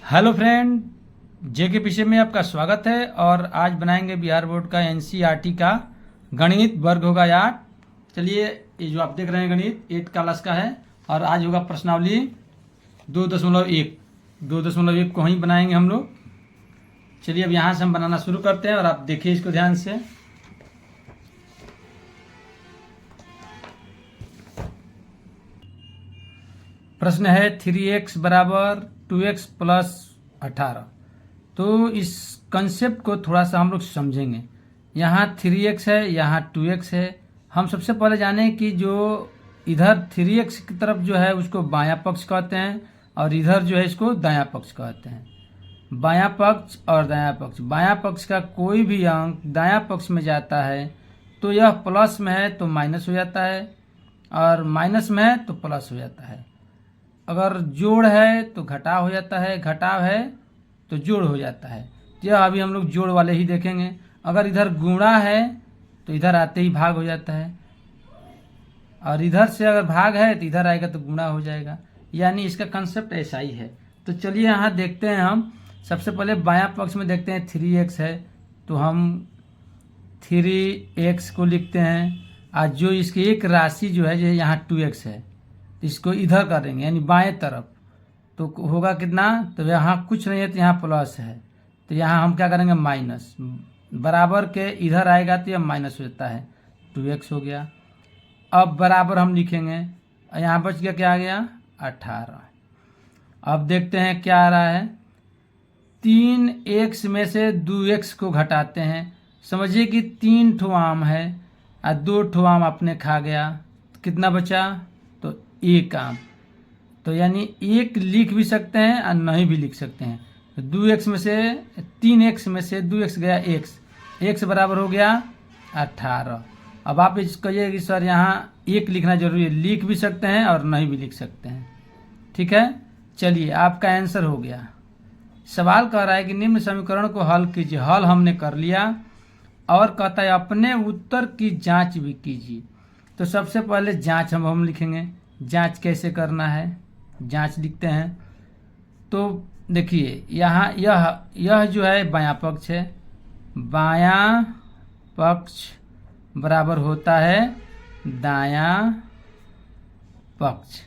Hello friend, जे के पीछे में आपका स्वागत है। और आज बनाएंगे बिहार बोर्ड का एनसीईआरटी का गणित। वर्ग होगा 8। चलिए, ये जो आप देख रहे हैं गणित 8 क्लास का है। और आज होगा प्रश्नावली 2.1 को ही बनाएंगे हम लोग। चलिए अब यहाँ से हम बनाना शुरू करते हैं और आप देखिए इसको ध्यान से। प्रश्न है 3x बराबर 2x प्लस 18। तो इस कंसेप्ट को थोड़ा सा हम लोग समझेंगे। यहाँ 3x है, यहाँ 2x है। हम सबसे पहले जाने कि जो इधर 3x की तरफ जो है उसको बायां पक्ष कहते हैं और इधर जो है इसको दायां पक्ष कहते हैं। बायां पक्ष और दायां पक्ष, बायां पक्ष का कोई भी अंक दायां पक्ष में जाता है तो यह प्लस में है तो माइनस हो जाता है, और माइनस में है तो प्लस हो जाता है। अगर जोड़ है तो घटाव हो जाता है, घटाव है तो जोड़ हो जाता है। यह अभी हम लोग जोड़ वाले ही देखेंगे। अगर इधर गुणा है तो इधर आते ही भाग हो जाता है, और इधर से अगर भाग है तो इधर आएगा तो गुणा हो जाएगा। यानी इसका कंसेप्ट ऐसा ही है। तो चलिए यहाँ देखते हैं। हम सबसे पहले बायां पक्ष में देखते हैं 3x है तो हम 3x को लिखते हैं। आज जो इसकी एक राशि जो है यहाँ 2x है, इसको इधर करेंगे यानी बाएं तरफ, तो होगा कितना। तो यहाँ कुछ नहीं है तो यहाँ प्लस है, तो यहाँ हम क्या करेंगे माइनस। बराबर के इधर आएगा तो यह माइनस हो जाता है, 2x हो गया। अब बराबर हम लिखेंगे, यहाँ बच गया क्या आ गया 18। अब देखते हैं क्या आ रहा है। 3x में से 2x को घटाते हैं। समझिए कि 3 ठो आम है और 2 ठो आम अपने खा गया, कितना बचा तो 1 आम। तो यानी 1 लिख भी सकते हैं और नहीं भी लिख सकते हैं। तो 2x में से 3x में से 2x गया x बराबर हो गया 18। अब आप कहिए कि सर यहाँ 1 लिखना जरूरी है। लिख भी सकते हैं और नहीं भी लिख सकते हैं, ठीक है। चलिए आपका आंसर हो गया। सवाल कह रहा है कि निम्न समीकरण को हल कीजिए। हल हमने कर लिया और कहता है अपने उत्तर की जांच भी कीजिए। तो सबसे पहले जांच हम लिखेंगे। जांच कैसे करना है, जांच लिखते हैं। तो देखिए यहाँ यह जो है बायां पक्ष है। बायां पक्ष बराबर होता है दायां पक्ष।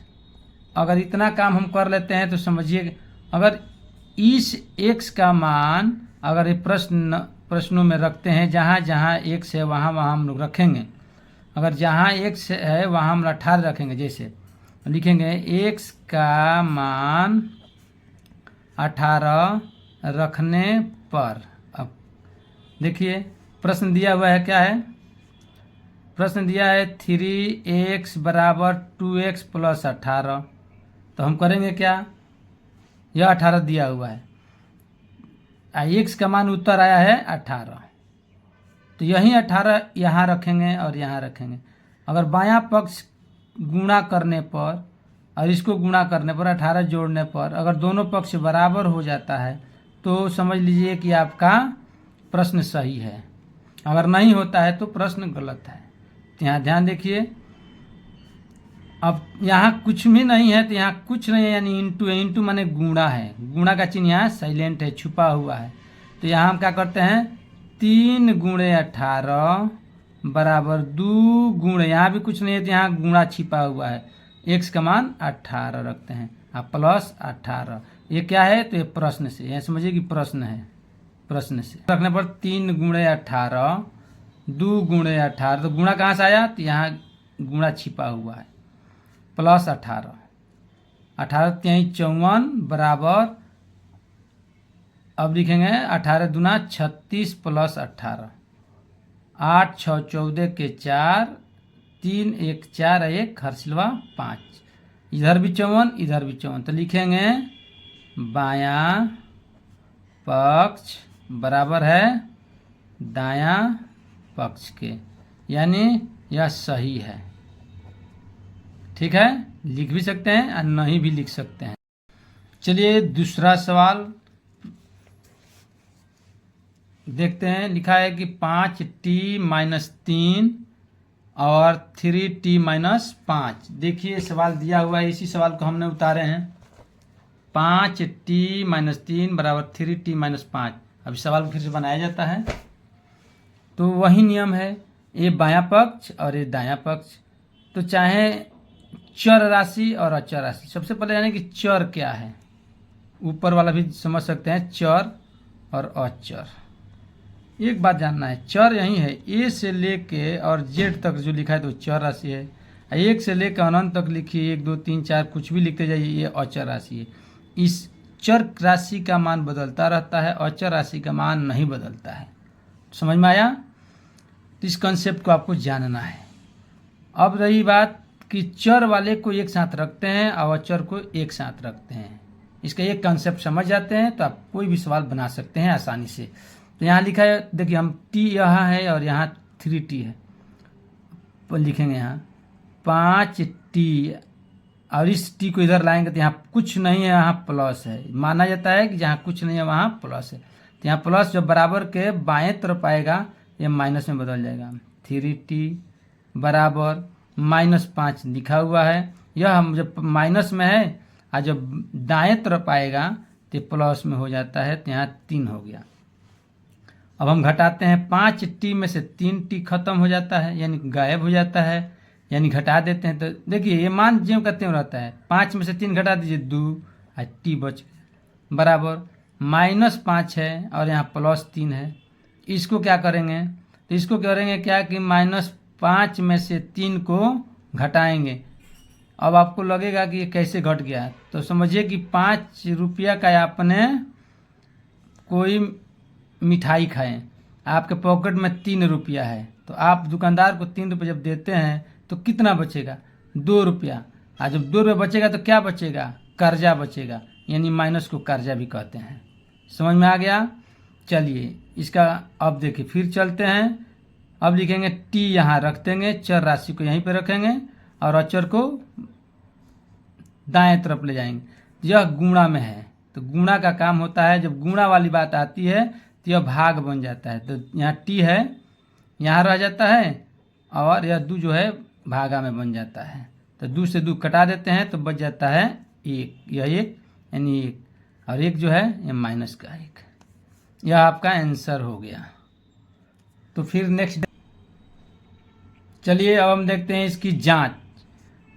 अगर इतना काम हम कर लेते हैं तो समझिए, अगर इस x का मान अगर ये प्रश्नों में रखते हैं, जहाँ जहाँ x है वहाँ वहाँ हम लोग रखेंगे। अगर जहाँ x है वहाँ हम 18 रखेंगे। जैसे लिखेंगे x का मान 18 रखने पर। अब देखिए प्रश्न दिया हुआ है, क्या है प्रश्न दिया है 3x बराबर 2x प्लस 18। तो हम करेंगे क्या, यह 18 दिया हुआ है, x का मान उत्तर आया है 18, तो यही 18 यहाँ रखेंगे और यहाँ रखेंगे। अगर बायां पक्ष गुणा करने पर और इसको गुणा करने पर 18 जोड़ने पर अगर दोनों पक्ष बराबर हो जाता है तो समझ लीजिए कि आपका प्रश्न सही है। अगर नहीं होता है तो प्रश्न गलत है। तो यहाँ ध्यान देखिए। अब यहाँ कुछ भी नहीं है तो यहाँ कुछ नहीं है, यानी इंटू है। इंटू माने गुणा है। गुणा का चिन्ह यहाँ साइलेंट है, छुपा हुआ है। तो यहाँ हम क्या करते हैं 3 गुणे 18 बराबर 2 गुणे, यहाँ भी कुछ नहीं है तो यहाँ गुणा छिपा हुआ है। x का मान 18 रखते हैं, आप प्लस 18। ये क्या है तो ये प्रश्न से, यहाँ समझिए कि प्रश्न है। प्रश्न से रखने पर 3 गुणे 18 2 गुणे 18, तो गुणा कहाँ से आया तो यहाँ गुणा छिपा हुआ है, प्लस 18। 18 3 54 बराबर, अब लिखेंगे 18 दूना 36 प्लस 18, 8 6 14 के 4, 3 1 4 1 हरसिलवा 5। इधर भी 54 इधर भी 54, तो लिखेंगे बायां पक्ष बराबर है दायां पक्ष के, यानी यह सही है। ठीक है, लिख भी सकते हैं और नहीं भी लिख सकते हैं। चलिए दूसरा सवाल देखते हैं। लिखा है कि 5t-3 और 3t-5। देखिए सवाल दिया हुआ है, इसी सवाल को हमने उतारे हैं। 5t-3 बराबर 3t-5। अभी सवाल फिर से बनाया जाता है। तो वही नियम है, ये बायां पक्ष और ये दायां पक्ष। तो चाहे चर राशि और अचर राशि, सबसे पहले जाने कि चर क्या है। ऊपर वाला भी समझ सकते हैं, चर और अचर। एक बात जानना है, चर यही है, ए से लेके और जेड तक जो लिखा है तो चर राशि है। एक से लेकर अनंत तक लिखिए, 1 2 3 4 कुछ भी लिखते जाइए, ये अचर राशि है। इस चर राशि का मान बदलता रहता है, अचर राशि का मान नहीं बदलता है। समझ में आया? तो इस कंसेप्ट को आपको जानना है। अब रही बात कि चर वाले को एक साथ रखते हैं और अचर को एक साथ रखते हैं, इसका एक कंसेप्ट समझ जाते हैं तो आप कोई भी सवाल बना सकते हैं आसानी से। तो यहाँ लिखा है, देखिए हम टी यहाँ है और यहाँ 3t है, तो लिखेंगे यहाँ 5t और इस टी को इधर लाएंगे तो यहाँ कुछ नहीं है, यहाँ प्लस है। माना जाता है कि जहाँ कुछ नहीं है वहाँ प्लस है। तो यहाँ प्लस जब बराबर के बाएं तरफ आएगा ये माइनस में बदल जाएगा। 3t बराबर -5 लिखा हुआ है, यह हम जब माइनस में है और जब दाएं तरफ आएगा तो प्लस में हो जाता है, तो यहाँ 3 हो गया। अब हम घटाते हैं, 5t में से 3t खत्म हो जाता है, यानी गायब हो जाता है, यानी घटा देते हैं। तो देखिए ये मान ज्यों का त्यों रहता है। 5 में से 3 घटा दीजिए, 2 और t बच गया, बराबर -5 है और यहाँ +3 है। इसको क्या करेंगे, तो इसको करेंगे क्या कि -5 में से 3 को घटाएंगे। अब आपको लगेगा कि ये कैसे घट गया, तो समझिए कि 5 रुपया का आपने कोई मिठाई खाएं, आपके पॉकेट में 3 रुपया है, तो आप दुकानदार को 3 रुपये जब देते हैं तो कितना बचेगा, 2 रुपया। और जब 2 रुपये बचेगा तो क्या बचेगा, कर्जा बचेगा, यानी माइनस को कर्जा भी कहते हैं। समझ में आ गया? चलिए इसका अब देखिए, फिर चलते हैं। अब लिखेंगे टी यहाँ रख देंगे, चर राशि को यहीं पे रखेंगे और अचर को दाएं तरफ ले जाएंगे। यह गुणा में है, तो गुणा का काम होता है, जब गुणा वाली बात आती है तो यह भाग बन जाता है। तो यहाँ टी है, यहाँ रह जाता है और यह 2 जो है भागा में बन जाता है। तो 2 से 2 कटा देते हैं तो बच जाता है 1, यह 1 यानी 1, और 1 जो है यह माइनस का 1। यह आपका आंसर हो गया। तो फिर नेक्स्ट चलिए अब हम देखते हैं इसकी जांच।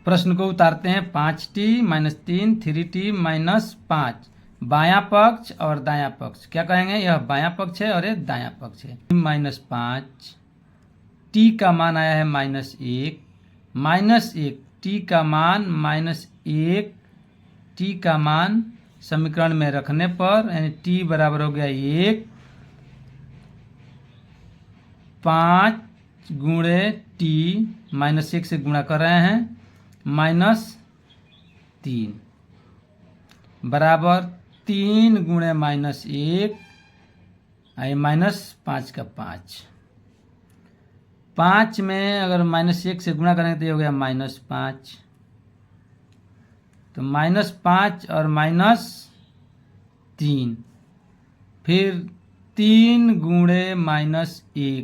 प्रश्न को उतारते हैं, 5t-3 3t-5 बायां पक्ष और दायां पक्ष। क्या कहेंगे, यह बायां पक्ष है और यह दायां पक्ष है। -5 t का मान आया है -1, -1 t का मान -1 t का मान समीकरण में रखने पर यानी t बराबर हो गया 1, 5 गुणे t, -1 से गुणा कर रहे हैं, -3 बराबर 3 गुणे -1 -5 का 5। 5 में अगर -1 से गुणा करेंगे तो ये हो गया -5, तो -5 और -3, फिर 3 गुणे -1,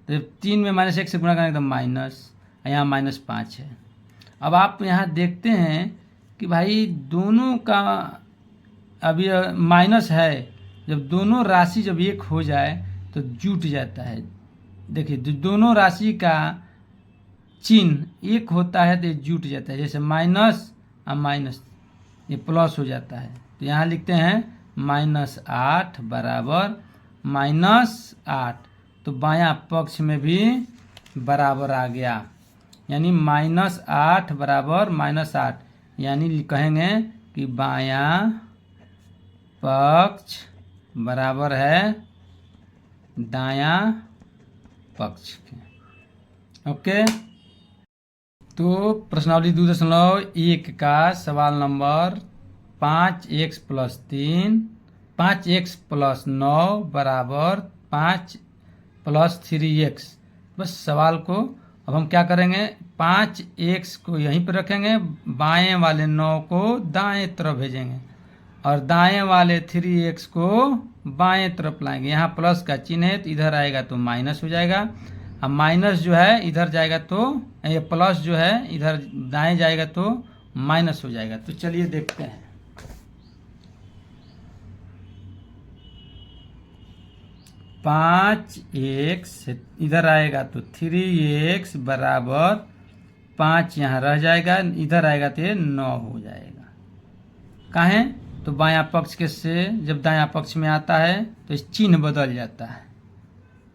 तो 3 में -1 से गुणा करेंगे तो माइनस, यहाँ -5 है। अब आप यहाँ देखते हैं कि भाई दोनों का अभी माइनस है, जब दोनों राशि जब एक हो जाए तो जुट जाता है। देखिए दोनों राशि का चिन्ह एक होता है तो ये जुट जाता है, जैसे माइनस और माइनस ये प्लस हो जाता है। तो यहाँ लिखते हैं -8 बराबर -8, तो बायां पक्ष में भी बराबर आ गया, यानी -8 बराबर -8, यानी कहेंगे कि बायां पक्ष बराबर है दायां पक्ष के। ओके, तो प्रश्नावली 2.1 का सवाल नंबर 5x + 3 5x + 9 बराबर 5 + 3x। बस सवाल को अब हम क्या करेंगे, 5x को यहीं पर रखेंगे, बाएं वाले 9 को दाएं तरफ भेजेंगे और दाएं वाले 3x को बाएं तरफ लाएंगे। यहाँ प्लस का चिन्ह है तो इधर आएगा तो माइनस हो जाएगा, अब माइनस जो है इधर जाएगा तो ये प्लस जो है इधर दाएं जाएगा तो माइनस हो जाएगा। तो चलिए देखते हैं। 5x इधर आएगा तो 3x बराबर 5 यहाँ रह जाएगा, इधर आएगा तो ये 9 हो जाएगा। काहे? तो बायां पक्ष के से जब दायां पक्ष में आता है तो इस चिन्ह बदल जाता है।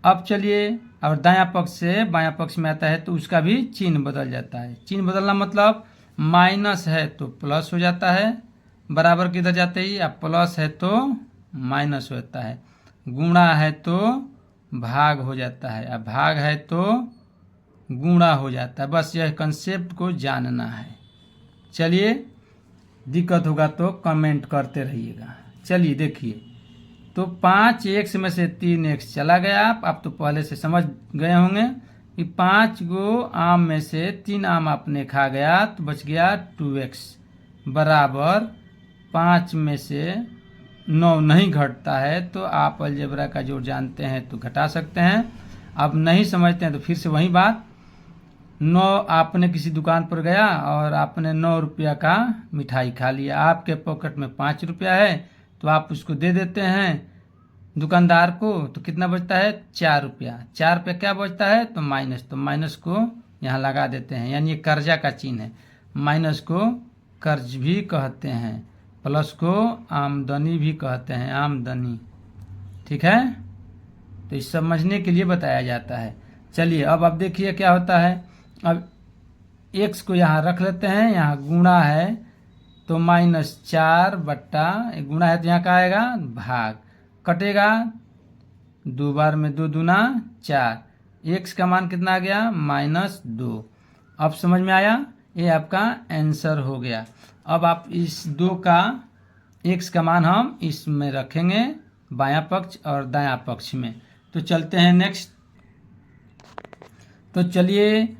अब चलिए, और दायां पक्ष से बायां पक्ष में आता है तो उसका भी चिन्ह बदल जाता है। चिन्ह बदलना मतलब माइनस है तो प्लस हो जाता है, बराबर किधर जाते ही, अब प्लस है तो माइनस होता है, गुणा है तो भाग हो जाता है, अब भाग है तो गुणा हो जाता है। बस यह कंसेप्ट को जानना है। चलिए, दिक्कत होगा तो कमेंट करते रहिएगा। चलिए देखिए, तो 5x में से 3x चला गया। आप तो पहले से समझ गए होंगे कि 5 गो आम में से 3 आम आपने खा गया तो बच गया 2x बराबर 5 में से 9 नहीं घटता है। तो आप अलजेब्रा का जोड़ जानते हैं तो घटा सकते हैं। अब नहीं समझते हैं तो फिर से वही बात, 9 आपने किसी दुकान पर गया और आपने 9 रुपया का मिठाई खा लिया। आपके पॉकेट में 5 रुपया है तो आप उसको दे देते हैं दुकानदार को, तो कितना बचता है? 4 रुपया। 4 पे क्या बचता है? तो माइनस को यहाँ लगा देते हैं, यानी ये कर्जा का चिन्ह है। माइनस को कर्ज भी कहते हैं, प्लस को आमदनी भी कहते हैं, आमदनी। ठीक है, तो इस समझने के लिए बताया जाता है। चलिए अब देखिए क्या होता है। अब x को यहाँ रख लेते हैं, यहाँ गुणा है तो -4 बट्टा, गुणा है तो यहाँ का आएगा भाग, कटेगा 2 बार में 2 दूना 4, x का मान कितना आ गया? -2। अब समझ में आया? ये आपका आंसर हो गया। अब आप इस 2 का x का मान हम इसमें रखेंगे, बायां पक्ष और दायां पक्ष में। तो चलते हैं नेक्स्ट। तो चलिए,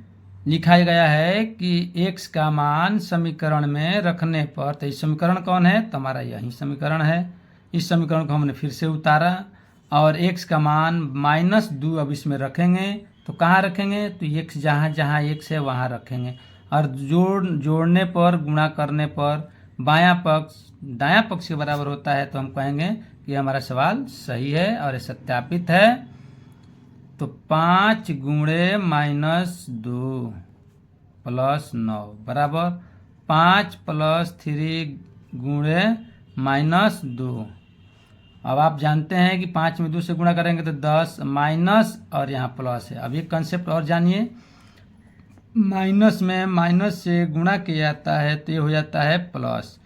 लिखा गया है कि x का मान समीकरण में रखने पर, तो इस समीकरण कौन है? तो हमारा यही समीकरण है। इस समीकरण को हमने फिर से उतारा और x का मान -2 अब इसमें रखेंगे। तो कहाँ रखेंगे? तो x जहाँ जहाँ x है वहाँ रखेंगे, और जोड़ने पर, गुणा करने पर बायां पक्ष दायां पक्ष के बराबर होता है तो हम कहेंगे कि हमारा सवाल सही है और ये सत्यापित है। तो 5 गुणे -2 प्लस 9 बराबर 5 + 3 गुणे -2। अब आप जानते हैं कि 5 में 2 से गुणा करेंगे तो 10, माइनस और यहाँ प्लस है। अब एक कंसेप्ट और जानिए, माइनस में माइनस से गुणा किया जाता है तो ये हो जाता है प्लस,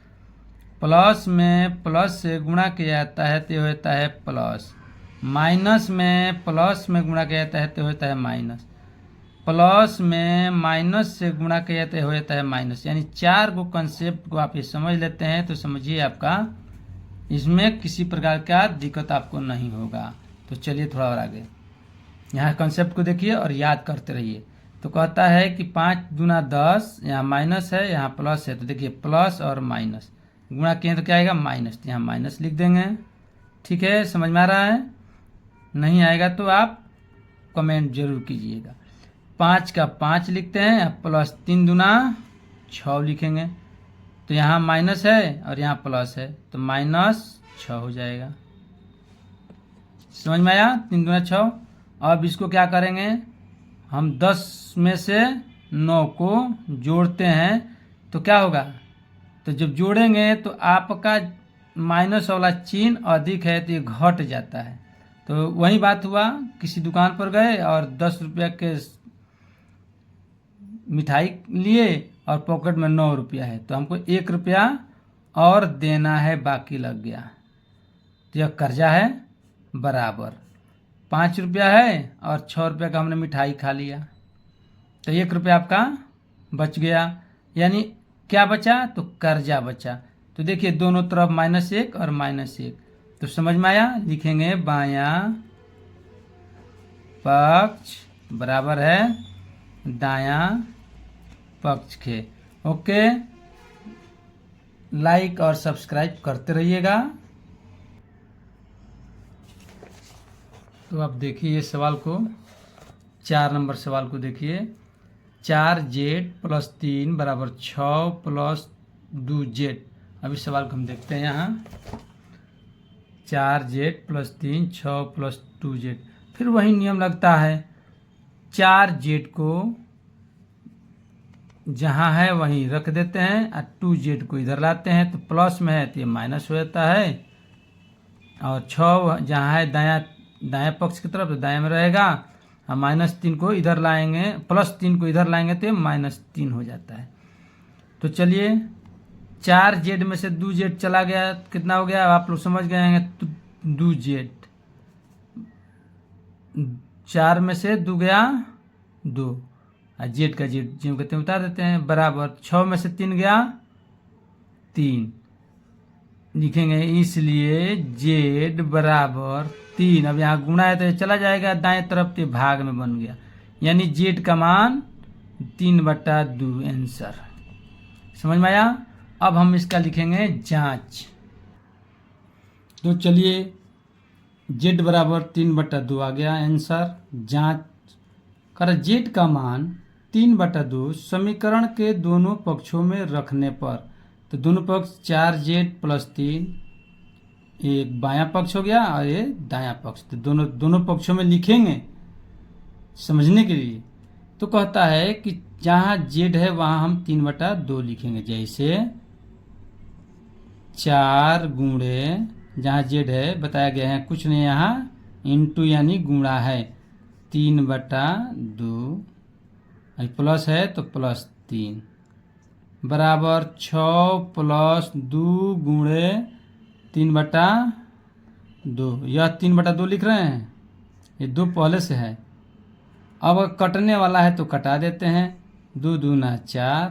प्लस में प्लस से गुणा किया जाता है तो ये होता है प्लस, माइनस में प्लस में गुणा किया जाता है तो होता है माइनस, प्लस में माइनस से गुणा किया जाता है हो जाता है माइनस। यानी 4 को कंसेप्ट को आप ये समझ लेते हैं तो समझिए आपका इसमें किसी प्रकार का दिक्कत आपको नहीं होगा। तो चलिए थोड़ा और आगे, यहाँ कंसेप्ट को देखिए और याद करते रहिए। तो कहता है कि 5 दूना 10, यहाँ माइनस है यहाँ प्लस है, तो देखिए प्लस और माइनस गुणा किए तो क्या आएगा? माइनस, तो यहाँ माइनस लिख देंगे। ठीक है, समझ में आ रहा है? नहीं आएगा तो आप कमेंट जरूर कीजिएगा। 5 का 5 लिखते हैं, प्लस 3 दूना 6 लिखेंगे, तो यहाँ माइनस है और यहाँ प्लस है तो -6 हो जाएगा। समझ में आया? 3 दूना 6। अब इसको क्या करेंगे हम? 10 में से 9 को जोड़ते हैं तो क्या होगा? तो जब जोड़ेंगे तो आपका माइनस वाला चिन्ह अधिक है तो ये घट जाता है। तो वही बात हुआ, किसी दुकान पर गए और 10 रुपया के मिठाई लिए और पॉकेट में 9 रुपया है, तो हमको 1 रुपया और देना है, बाकी लग गया, तो यह कर्जा है। बराबर 5 रुपया है और 6 रुपया का हमने मिठाई खा लिया, तो 1 रुपया आपका बच गया। यानी क्या बचा? तो कर्जा बचा। तो देखिए दोनों तरफ -1 और -1, तो समझ में आया? लिखेंगे बायां पक्ष बराबर है दायां पक्ष के। ओके, लाइक और सब्सक्राइब करते रहिएगा। तो अब देखिए ये सवाल को, 4 नंबर सवाल को देखिए। 4z + 3 = 6 + 2z। अब इस सवाल को हम देखते हैं यहाँ। 4z plus 3 6 plus 2z। फिर वही नियम लगता है, 4z को जहाँ है वहीं रख देते हैं और 2z को इधर लाते हैं, तो प्लस में है तो ये माइनस हो जाता है, और 6 जहाँ है दायां पक्ष की तरफ तो दाएं में रहेगा, और -3 को इधर लाएंगे, +3 को इधर लाएंगे तो ये -3 हो जाता है। तो चलिए 4z में से 2z चला गया, कितना हो गया आप लोग समझ गए हैं, तो 2z, 4 में से 2 गया 2, और जेड का जेड जो कहते हैं उतार देते हैं, बराबर 6 में से 3 गया 3 लिखेंगे, इसलिए जेड बराबर 3। अब यहाँ गुणा है तो ये चला जाएगा दाएं तरफ, तो भाग में बन गया, यानी जेड का मान 3/2 आंसर। समझ में आया? अब हम इसका लिखेंगे जांच। तो चलिए जेड बराबर 3/2 आ गया आंसर। जांच कर जेड का मान 3/2 समीकरण के दोनों पक्षों में रखने पर, तो दोनों पक्ष 4z प्लस 3, एक बायां पक्ष हो गया और ये दायां पक्ष, तो दोनों पक्षों में लिखेंगे समझने के लिए। तो कहता है कि जहाँ z है वहाँ हम 3/2 लिखेंगे, जैसे 4 गुणे जहाँ z है बताया गया है, कुछ नहीं यहाँ इंटू यानी गुणा है, 3/2 प्लस है तो +3 बराबर 6 प्लस 2 गुणे 3/2। यह 3/2 लिख रहे हैं, ये 2 पहले से है। अब कटने वाला है तो कटा देते हैं, 2 दूना 4,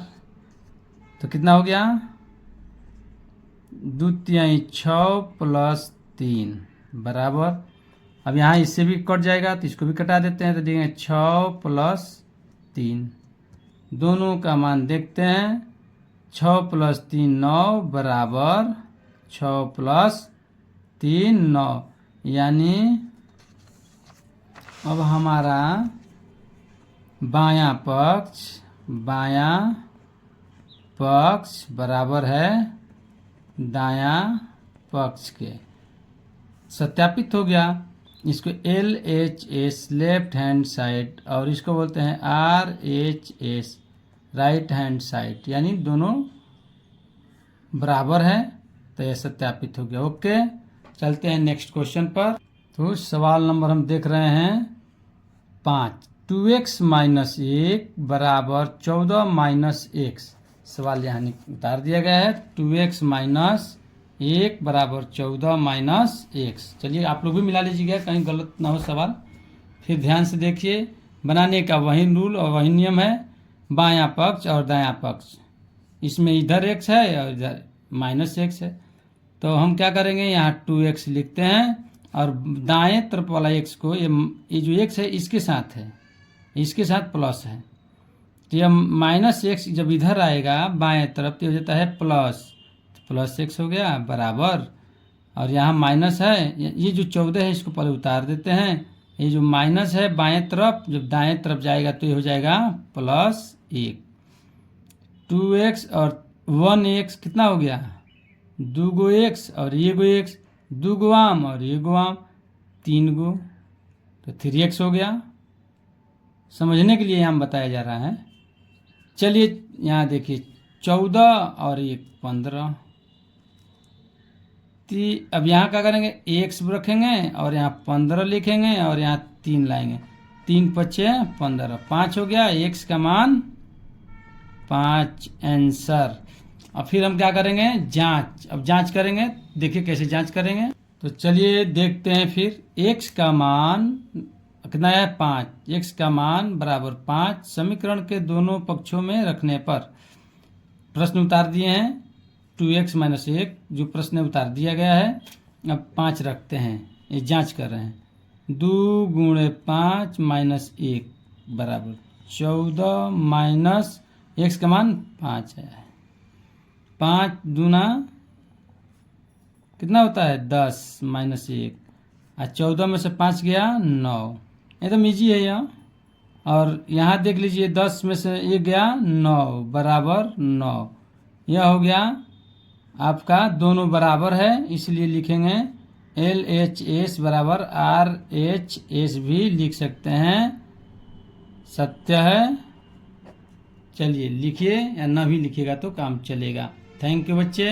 तो कितना हो गया 2 तिहाई 6 प्लस 3 बराबर, अब यहाँ इससे भी कट जाएगा तो इसको भी कटा देते हैं, तो देंगे 6 प्लस 3, दोनों का मान देखते हैं, 6 प्लस 3 9 बराबर 6 प्लस 3 9, यानी अब हमारा बायां पक्ष बराबर है दायां पक्ष के, सत्यापित हो गया। इसको LHS लेफ्ट हैंड साइड और इसको बोलते हैं RHS राइट हैंड साइड, यानी दोनों बराबर है, तो यह सत्यापित हो गया। ओके, चलते हैं नेक्स्ट क्वेश्चन पर। तो सवाल नंबर हम देख रहे हैं 5, 2x - 1 बराबर 14 - x। सवाल यहाँ उतार दिया गया है, 2x - 1 बराबर 14 - x। चलिए आप लोग भी मिला लीजिएगा, कहीं गलत ना हो सवाल। फिर ध्यान से देखिए, बनाने का वही रूल और वही नियम है, बायां पक्ष और दायां पक्ष, इसमें इधर x है और इधर -x है, तो हम क्या करेंगे यहाँ 2x लिखते हैं, और दाएं तरफ वाला x को ये जो x है इसके साथ है, इसके साथ प्लस है, तो यह -x जब इधर आएगा बाएं तरफ तो हो जाता है +x हो गया बराबर, और यहाँ माइनस है, ये जो 14 है इसको पहले उतार देते हैं, ये जो माइनस है बाएं तरफ जब दाएं तरफ जाएगा तो ये हो जाएगा +1, 2x और 1x कितना हो गया 2 गो x और ये गो x, 2 गो आम और ये गो आम 3 गो, तो 3x हो गया। समझने के लिए हम बताया जा रहा है। चलिए यहाँ देखिए 14 और 1 15, अब यहाँ क्या करेंगे x रखेंगे और यहाँ 15 लिखेंगे और यहाँ 3 लाएंगे, 3 5 15, 5 हो गया, x का मान 5 आंसर। अब फिर हम क्या करेंगे जांच, अब जांच करेंगे, देखिए कैसे जांच करेंगे। तो चलिए देखते हैं फिर, x का मान कितना है 5, x का मान बराबर 5 समीकरण के दोनों पक्षों में रखने पर, प्रश्न उतार दिए हैं 2x - 1 जो प्रश्न उतार दिया गया है, अब 5 रखते हैं, ये जांच कर रहे हैं, 2 गुणे 5 - 1 बराबर 14 माइनस x का मान 5 है, 5 दूना कितना होता है 10 -1, और 14 में से 5 गया 9, एकदम ईजी है यह। और यहाँ देख लीजिए 10 में से 1 गया 9 बराबर 9, यह हो गया आपका, दोनों बराबर है इसलिए लिखेंगे LHS बराबर RHS भी लिख सकते हैं। सत्य है। चलिए लिखिए, या ना भी लिखिएगा तो काम चलेगा। थैंक यू बच्चे।